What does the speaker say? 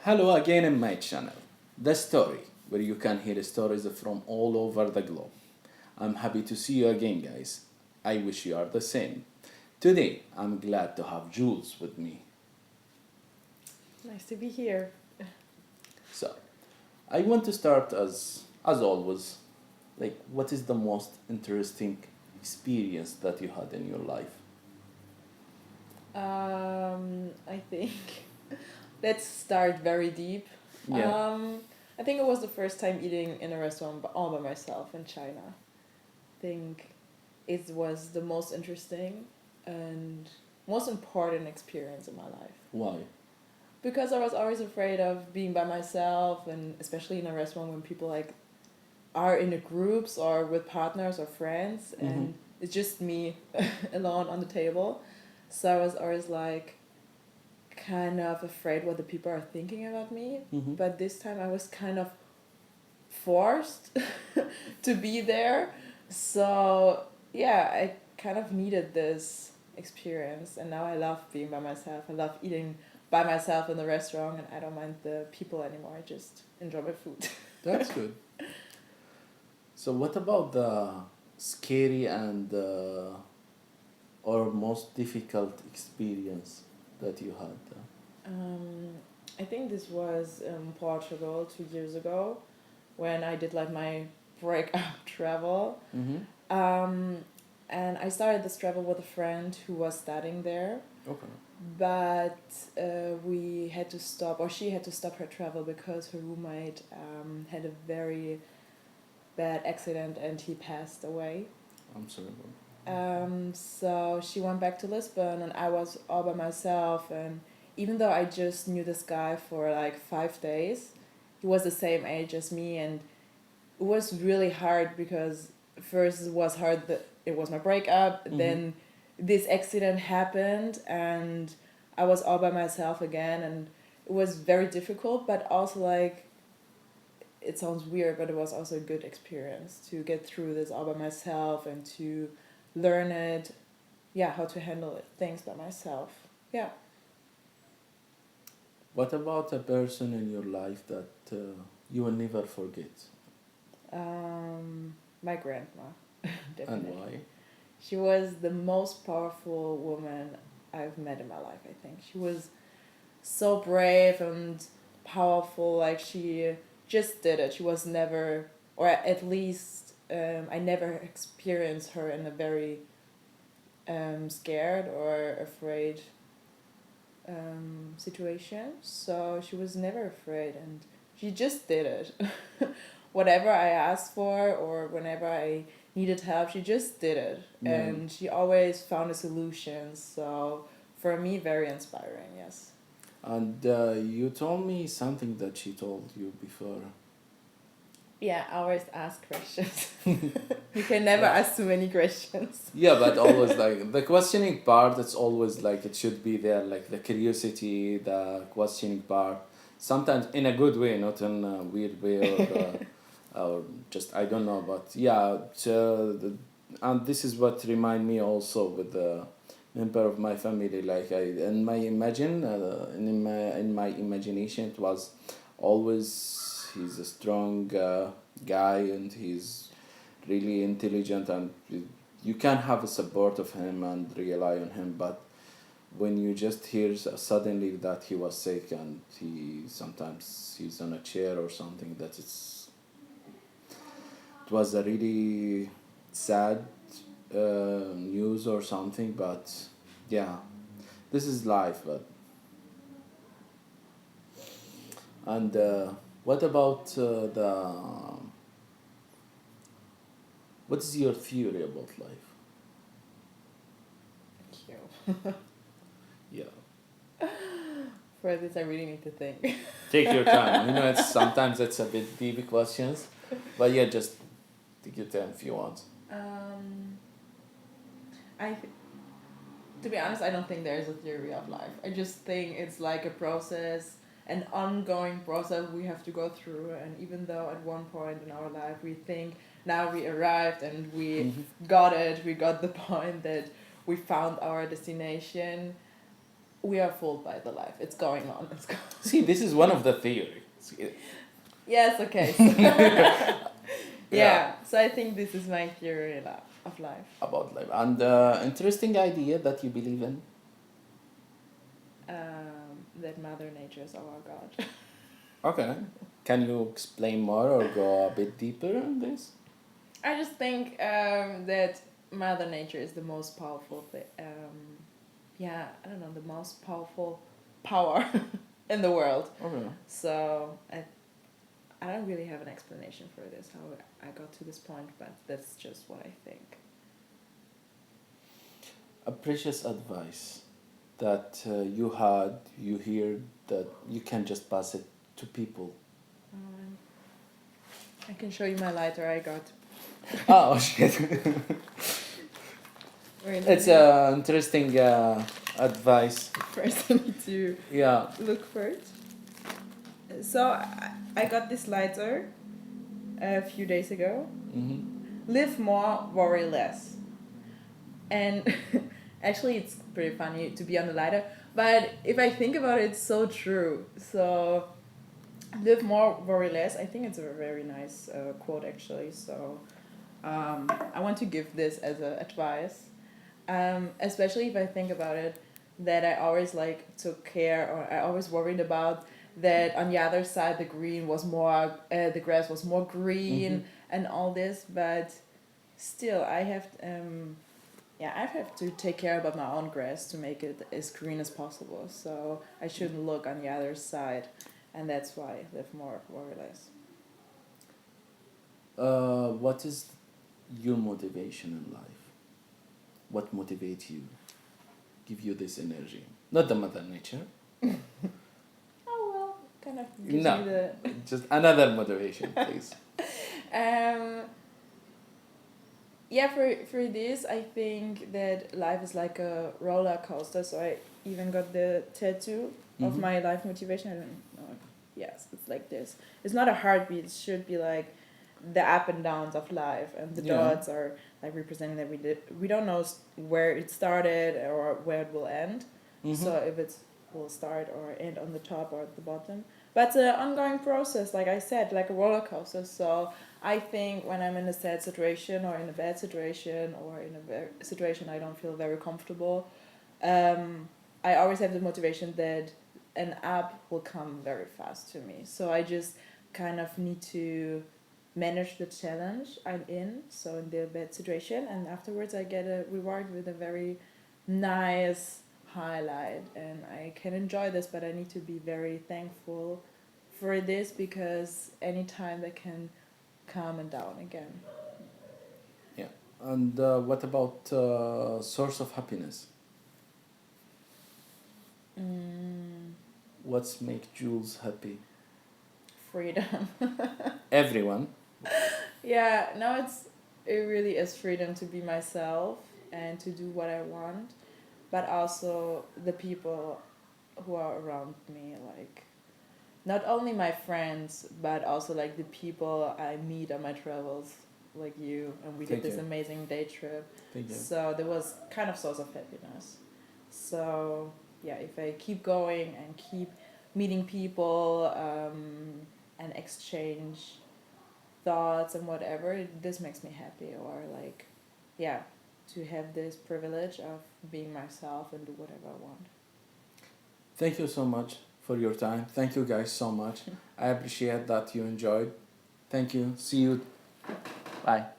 Hello again in my channel, The Story, where you can hear stories from all over the globe. I'm happy to see you again, guys. I wish you are the same. Today, I'm glad to have Jules with me. Nice to be here. So, I want to start as always, like what is the most interesting experience that you had in your life? I think let's start very deep. Yeah. Um, I think it was the first time eating in a restaurant all by myself in China. I think it was the most interesting and most important experience in my life Why? because I was always afraid of being by myself, and especially in a restaurant when people like are in the groups or with partners or friends, Mm-hmm. and it's just me alone on the table. So I was always like kind of afraid what the people are thinking about me. Mm-hmm. But this time I was kind of forced to be there. So yeah, I kind of needed this experience, and now I love being by myself. I love eating by myself in the restaurant, and I don't mind the people anymore. I just enjoy my food. That's good. So, what about the scary and or most difficult experience that you had? Um, I think this was in Portugal 2 years ago when I did like my breakup travel. Mm-hmm. Um, and I started this travel with a friend who was studying there, Okay. but we had to stop, or she had to stop her travel because her roommate had a very bad accident and he passed away. I'm sorry about. So she went back to Lisbon, and I was all by myself. And even though I just knew this guy for like 5 days, he was the same age as me, and it was really hard because first it was hard that it was my breakup, Mm-hmm. then this accident happened, and I was all by myself again, and it was very difficult, but also like it sounds weird, but it was also a good experience to get through this all by myself and to learn it, yeah, how to handle it, things by myself. Yeah. What about a person in your life that you will never forget, My grandma, and definitely. why? She was the most powerful woman I've met in my life, I think. She was so brave and powerful. Like, she just did it. She was never, or at least I never experienced her in a very scared or afraid situation. So she was never afraid, and she just did it. Whatever I asked for or whenever I needed help, she just did it. Yeah. And she always found a solution. So for me, very inspiring, yes. And you told me something that she told you before. Yeah, I always ask questions. You can never Yeah. ask too many questions. Yeah, but always like the questioning part. It's always like it should be there, like the curiosity, the questioning part. Sometimes in a good way, not in a weird way or just I don't know. But yeah, and this is what remind me also with the member of my family. Like I in my imagine in my imagination, it was always he's a strong guy and he's really intelligent and you can have a support of him and rely on him, but when you just hear suddenly that he was sick and he sometimes he's on a chair or something, that it was a really sad news or something. But yeah, this is life. But and what about the what is your theory about life? Thank you. Yeah, For this, I really need to think. take your time. You know, it's sometimes it's a bit deep questions, but yeah, just take your time if you want. Um, I To be honest, I don't think there is a theory of life. I just think it's like a process, an ongoing process we have to go through. And even though at one point in our life we think now we arrived and we Mm-hmm. got it, we got the point that we found our destination, we are fooled by the life. It's going on. It's going. See, this is one of the theories. Yes. Okay. Yeah. Yeah. So I think this is my theory of life. About life. And interesting idea that you believe in. That Mother Nature is our God. Okay. Can you explain more or go a bit deeper on this? I just think that Mother Nature is the most powerful yeah, I don't know, the most powerful power in the world. Okay. So I don't really have an explanation for this, how I got to this point, but that's just what I think. A precious advice that you hear that you can just pass it to people. I can show you my lighter I got. Oh shit. Really? It's an interesting advice. First I need to Yeah. look for it. So I got this lighter a few days ago. Mm-hmm. Live more, worry less. And actually it's pretty funny to be on the lighter, but if I think about it, it's so true. So live more, worry less. I think it's a very nice quote actually. So I want to give this as a advice, especially if I think about it, that I always like took care, or I always worried about that on the other side the green was more, the grass was more green and all this, but still I have yeah, I have to take care about my own grass to make it as green as possible. So I shouldn't look on the other side, and that's why live more, worry less. What is your motivation in life? What motivates you? Give you this energy? Not the Mother Nature. Oh well, kind of gives No. me the. Just another motivation, please. Yeah, for this, I think that life is like a roller coaster. So I even got the tattoo of Mhm. my life motivation. I don't know. Yes, it's like this. It's not a heartbeat. It should be like the up and downs of life, and the Yeah. dots are like representing that we don't know where it started or where it will end. Mhm. So if it will start or end on the top or at the bottom, but it's an ongoing process, like I said, like a roller coaster. So I think when I'm in a sad situation or in a bad situation or in a situation I don't feel very comfortable, I always have the motivation that an up will come very fast to me. So I just kind of need to manage the challenge I'm in, so in the bad situation, and afterwards I get a reward with a very nice highlight, and I can enjoy this, but I need to be very thankful for this because anytime that can calm and down again. Yeah. And what about source of happiness? What's make Jules happy? Freedom. Everyone. Yeah, no, it really is freedom to be myself and to do what I want, but also the people who are around me, like not only my friends, but also like the people I meet on my travels, like you, and we Thank did this you. amazing day trip. Thank you. So there was kind of source of happiness. So yeah, if I keep going and keep meeting people and exchange thoughts and whatever, this makes me happy. Or like, yeah, to have this privilege of being myself and do whatever I want. Thank you so much for your time. Thank you guys so much. I appreciate that you enjoyed. Thank you. See you. Bye.